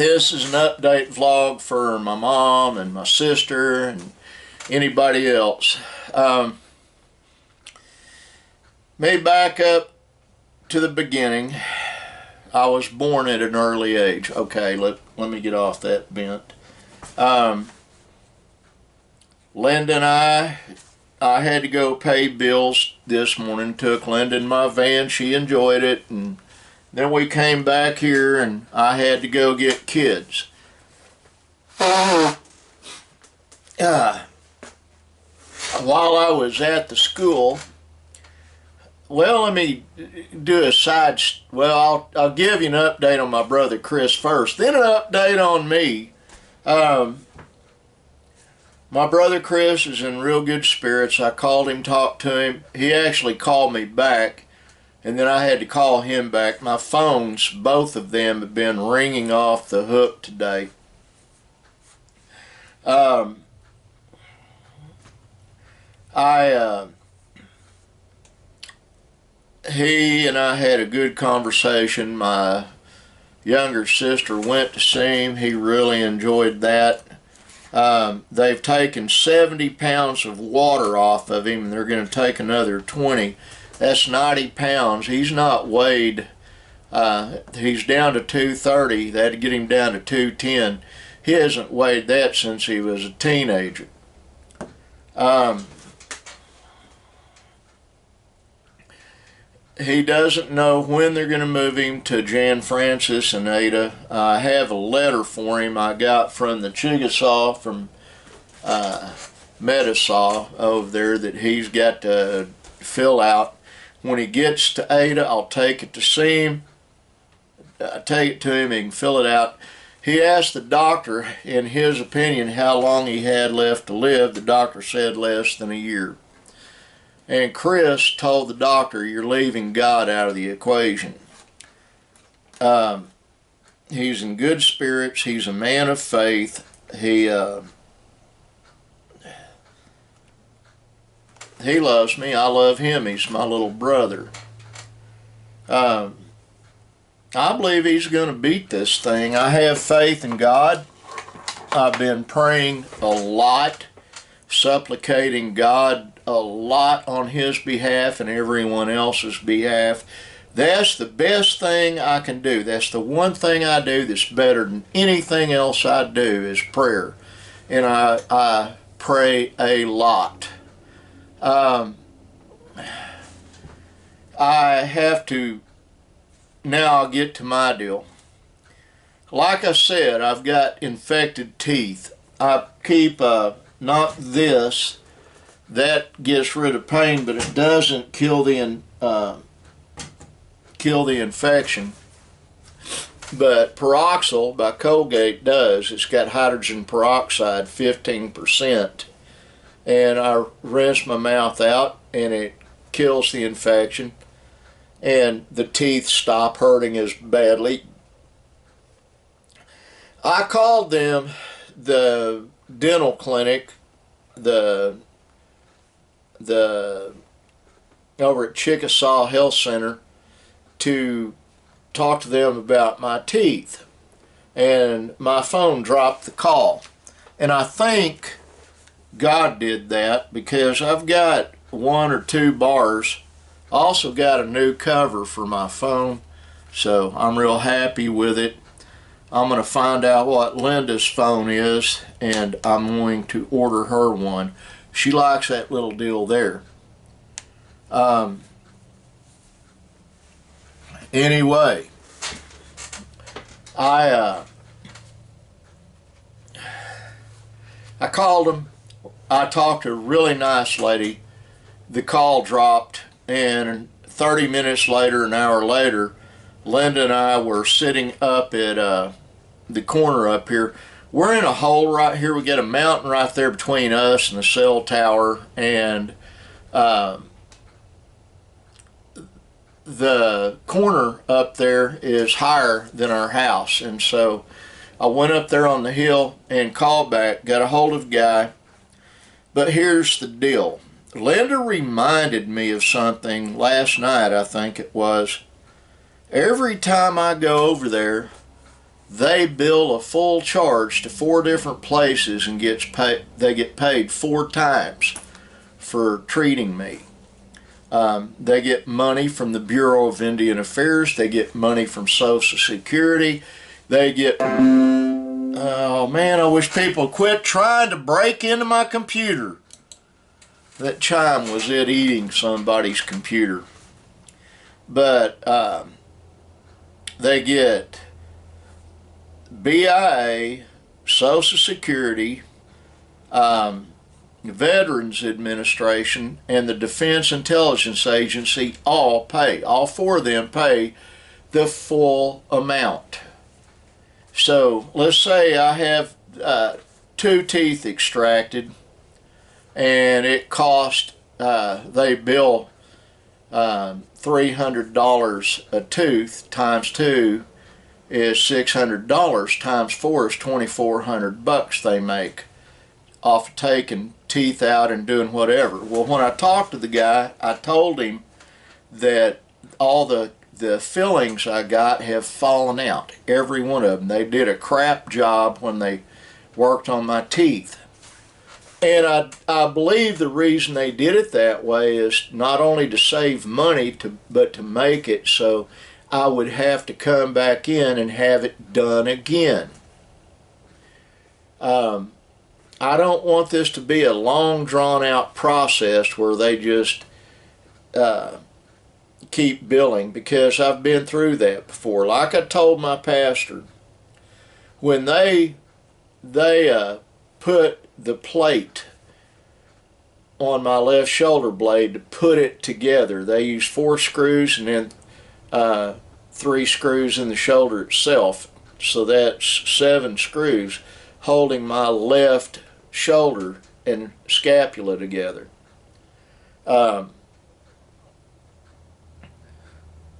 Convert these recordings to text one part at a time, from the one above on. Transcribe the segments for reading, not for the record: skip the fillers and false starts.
This is an update vlog for my mom and my sister and anybody else. Me back up to the beginning. I was born at an early age. Okay, let me get off that bent. Linda and I had to go pay bills this morning. Took Linda in my van. She enjoyed it, and then we came back here and I had to go get kids. While I was at the school, well, let me do a side, I'll give you an update on my brother Chris first, then an update on me. My brother Chris is in real good spirits. I called him, talked to him. He actually called me back, and then I had to call him back. My phones, both of them, have been ringing off the hook today. He and I had a good conversation. My younger sister went to see him. He really enjoyed that. They've taken 70 pounds of water off of him, and they're going to take another 20. That's 90 pounds. He's not weighed. He's down to 230. They had to get him down to 210. He hasn't weighed that since he was a teenager. He doesn't know when they're going to move him to Jan Francis and Ada. I have a letter for him I got from the Chickasaw, from Metasaw over there, that he's got to fill out. When he gets to Ada, I'll take it to see him. I take it to him, he can fill it out. He asked the doctor, in his opinion, how long he had left to live. The doctor said less than a year. And Chris told the doctor, "You're leaving God out of the equation." He's in good spirits. He's a man of faith. He loves me. I love him. He's my little brother. I believe he's going to beat this thing. I have faith in God. I've been praying a lot, supplicating God a lot on his behalf and everyone else's behalf. That's the best thing I can do. That's the one thing I do that's better than anything else I do, is prayer. And I pray a lot. I have to, now I'll get to my deal. Like I said, I've got infected teeth. I keep, not this, that gets rid of pain, but it doesn't kill the infection. But Peroxyl by Colgate does. It's got hydrogen peroxide, 15%. And I rinse my mouth out and it kills the infection, and the teeth stop hurting as badly. I called them, the dental clinic, the over at Chickasaw Health Center, to talk to them about my teeth, and my phone dropped the call. And I think God did that, because I've got 1 or 2 bars. Also got a new cover for my phone, so I'm real happy with it. I'm going to find out what Linda's phone is, and I'm going to order her one. She likes that little deal there. Anyway, I called them. I talked to a really nice lady. The call dropped, and 30 minutes later, an hour later, Linda and I were sitting up at the corner up here. We're in a hole right here. We got a mountain right there between us and the cell tower, and the corner up there is higher than our house. And so I went up there on the hill and called back, got a hold of a guy. But here's the deal. Linda reminded me of something last night, I think it was. Every time I go over there, they bill a full charge to 4 different places and they get paid 4 times for treating me. They get money from the Bureau of Indian Affairs. They get money from Social Security. They get... Oh man, I wish people quit trying to break into my computer. That chime was it eating somebody's computer. But they get BIA, Social Security, Veterans Administration, and the Defense Intelligence Agency all 4 of them pay the full amount. So let's say I have 2 teeth extracted, and it cost, they bill $300 a tooth, times 2 is $600, times 4 is $2,400 they make off of taking teeth out and doing whatever. Well, when I talked to the guy, I told him that all the fillings I got have fallen out, every one of them. They did a crap job when they worked on my teeth. And I believe the reason they did it that way is not only to save money, but to make it so I would have to come back in and have it done again. I don't want this to be a long drawn out process where they just keep billing, because I've been through that before. Like I told my pastor, when they put the plate on my left shoulder blade to put it together, they used 4 screws and then 3 screws in the shoulder itself, so that's 7 screws holding my left shoulder and scapula together.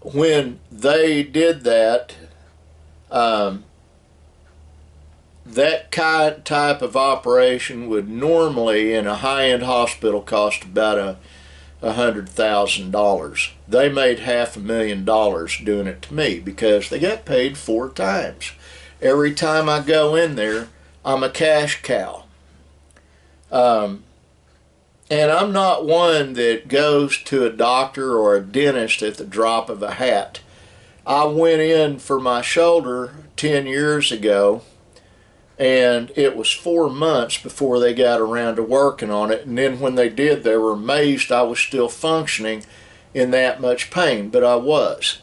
When they did that, that type of operation would normally in a high-end hospital cost about $100,000. They made $500,000 doing it to me because they got paid 4 times. Every time I go in there, I'm a cash cow. And I'm not one that goes to a doctor or a dentist at the drop of a hat. I went in for my shoulder 10 years ago, and it was 4 months before they got around to working on it. And then when they did, they were amazed I was still functioning in that much pain, but I was.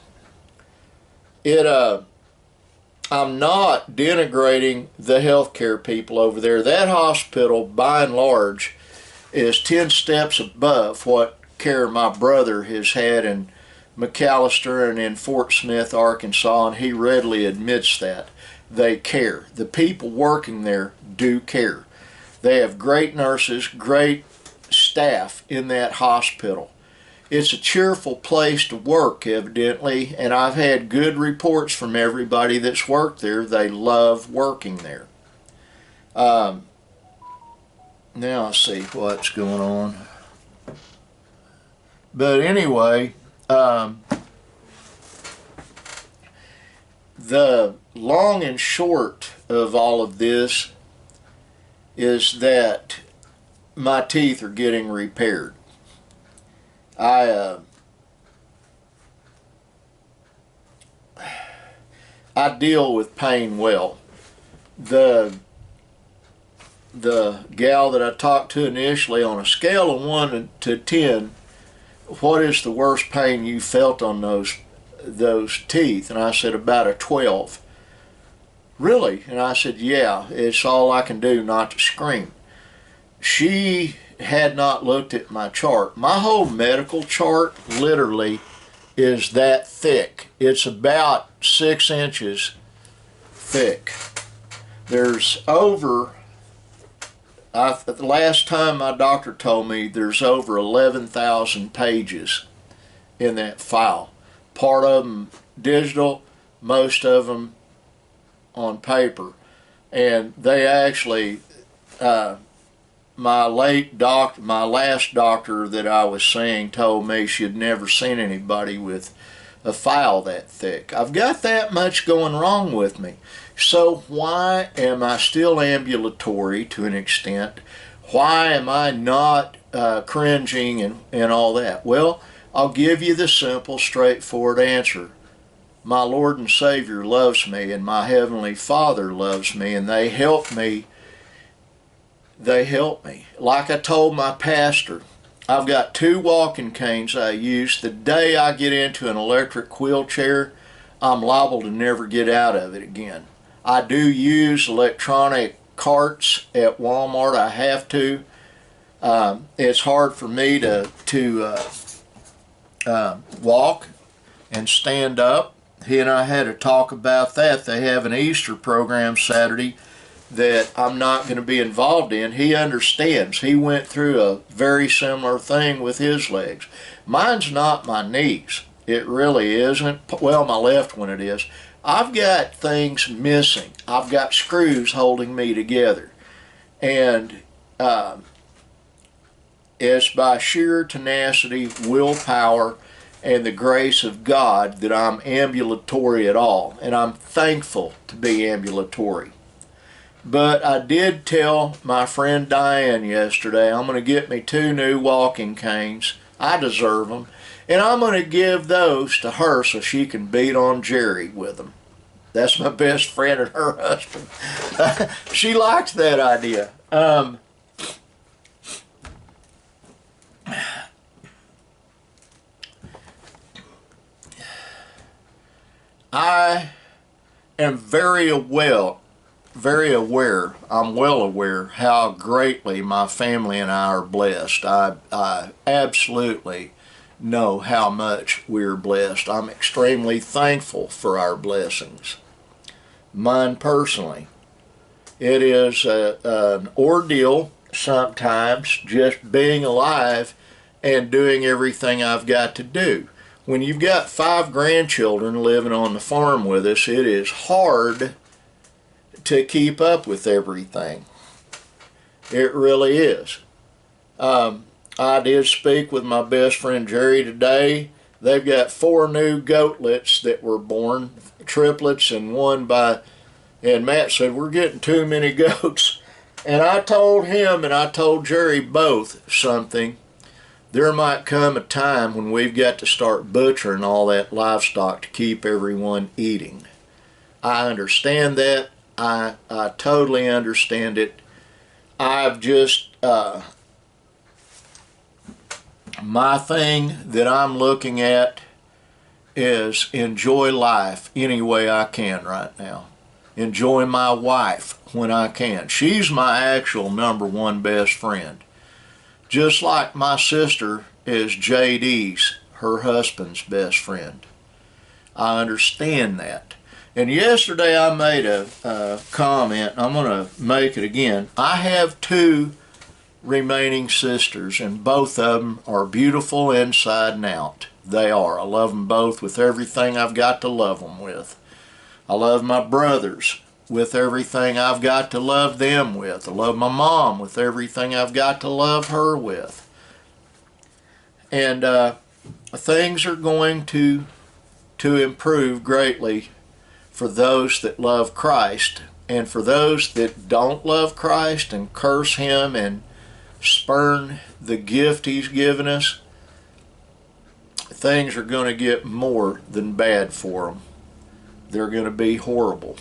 I'm not denigrating the healthcare people over there. That hospital, by and large, is 10 steps above what care my brother has had in McAllister and in Fort Smith, Arkansas, and he readily admits that. They care. The people working there do care. They have great nurses, great staff in that hospital. It's a cheerful place to work, evidently, and I've had good reports from everybody that's worked there. They love working there. Now I see what's going on. But anyway, the long and short of all of this is that my teeth are getting repaired. I deal with pain well. The gal that I talked to initially, on a scale of 1 to 10, what is the worst pain you felt on those teeth? And I said, about a 12. Really? And I said, yeah, it's all I can do not to scream. She had not looked at my chart. My whole medical chart literally is that thick. It's about 6 inches thick. There's over, the last time my doctor told me, there's over 11,000 pages in that file. Part of them digital, most of them on paper. And they actually, my last doctor that I was seeing told me she had never seen anybody with a file that thick. I've got that much going wrong with me. So why am I still ambulatory to an extent? Why am I not cringing and all that? Well, I'll give you the simple, straightforward answer. My Lord and Savior loves me, and my Heavenly Father loves me, and they help me. They help me. Like I told my pastor, I've got 2 walking canes I use. The day I get into an electric wheelchair, I'm liable to never get out of it again. I do use electronic carts at Walmart. I have to. It's hard for me to walk and stand up. He and I had a talk about that. They have an Easter program Saturday that I'm not going to be involved in. He understands. He went through a very similar thing with his legs. Mine's not my knees. It really isn't. Well, my left one it is. I've got things missing. I've got screws holding me together. And it's by sheer tenacity, willpower, and the grace of God that I'm ambulatory at all. And I'm thankful to be ambulatory. But I did tell my friend Diane yesterday, I'm going to get me 2 new walking canes. I deserve them. And I'm going to give those to her so she can beat on Jerry with them. That's my best friend and her husband. She likes that idea. I am very well aware how greatly my family and I are blessed. I absolutely know how much we're blessed. I'm extremely thankful for our blessings. Mine personally. It is an ordeal sometimes just being alive and doing everything I've got to do. When you've got 5 grandchildren living on the farm with us, it is hard to keep up with everything. It really is. I did speak with my best friend Jerry today. They've got 4 new goatlets that were born, triplets, and and Matt said, we're getting too many goats. And I told him and I told Jerry both something. There might come a time when we've got to start butchering all that livestock to keep everyone eating. I understand that. I totally understand it. I've just, my thing that I'm looking at is enjoy life any way I can right now. Enjoy my wife when I can. She's my actual #1 best friend. Just like my sister is JD's, her husband's best friend. I understand that. And yesterday I made a comment, and I'm going to make it again. I have 2 remaining sisters, and both of them are beautiful inside and out. They are. I love them both with everything I've got to love them with. I love my brothers with everything I've got to love them with. I love my mom with everything I've got to love her with. And things are going to improve greatly for those that love Christ. And for those that don't love Christ and curse Him and spurn the gift He's given us, things are going to get more than bad for them. They're going to be horrible.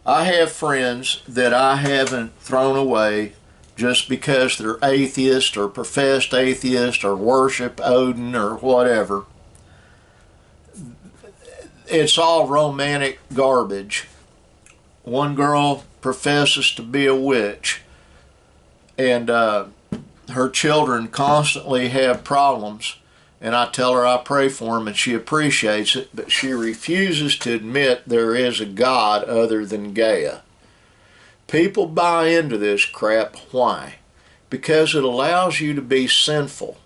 I have friends that I haven't thrown away just because they're atheist or professed atheist or worship Odin or whatever. It's all romantic garbage. One girl professes to be a witch, and her children constantly have problems, and I tell her I pray for them and she appreciates it, but she refuses to admit there is a God other than Gaia. People buy into this crap. Why? Because it allows you to be sinful.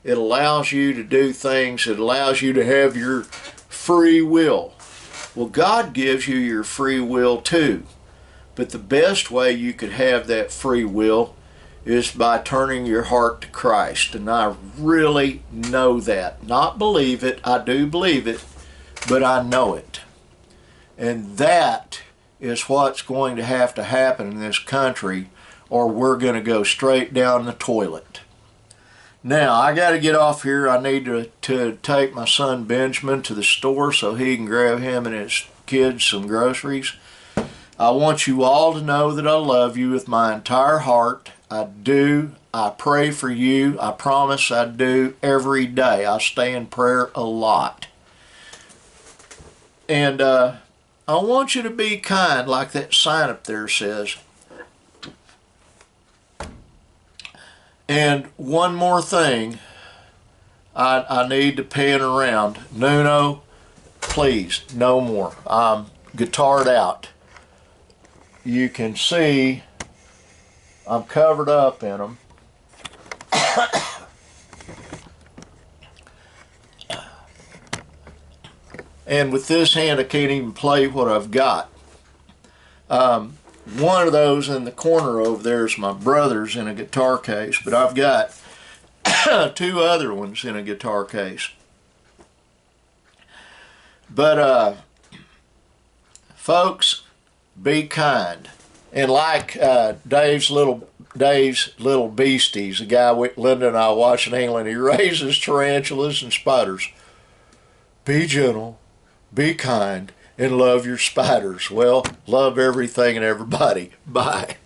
It allows you to do things. It allows you to have your free will. Well, God gives you your free will too. But the best way you could have that free will is by turning your heart to Christ. And I really know that. Not believe it, I do believe it, but I know it. And that is what's going to have to happen in this country, or we're going to go straight down the toilet. Now, I got to get off here. I need to take my son Benjamin to the store so he can grab him and his kids some groceries. I want you all to know that I love you with my entire heart. I do. I pray for you. I promise I do every day. I stay in prayer a lot. And I want you to be kind, like that sign up there says. And one more thing I need to pan around. Nuno, please, no more. I'm guitared out. You can see I'm covered up in them. And with this hand I can't even play what I've got. One of those in the corner over there is my brother's in a guitar case, but I've got two other ones in a guitar case. But folks, be kind. And like Dave's little beasties, the guy Linda and I watch in England, he raises tarantulas and spiders. Be gentle, be kind, and love your spiders. Well, love everything and everybody. Bye.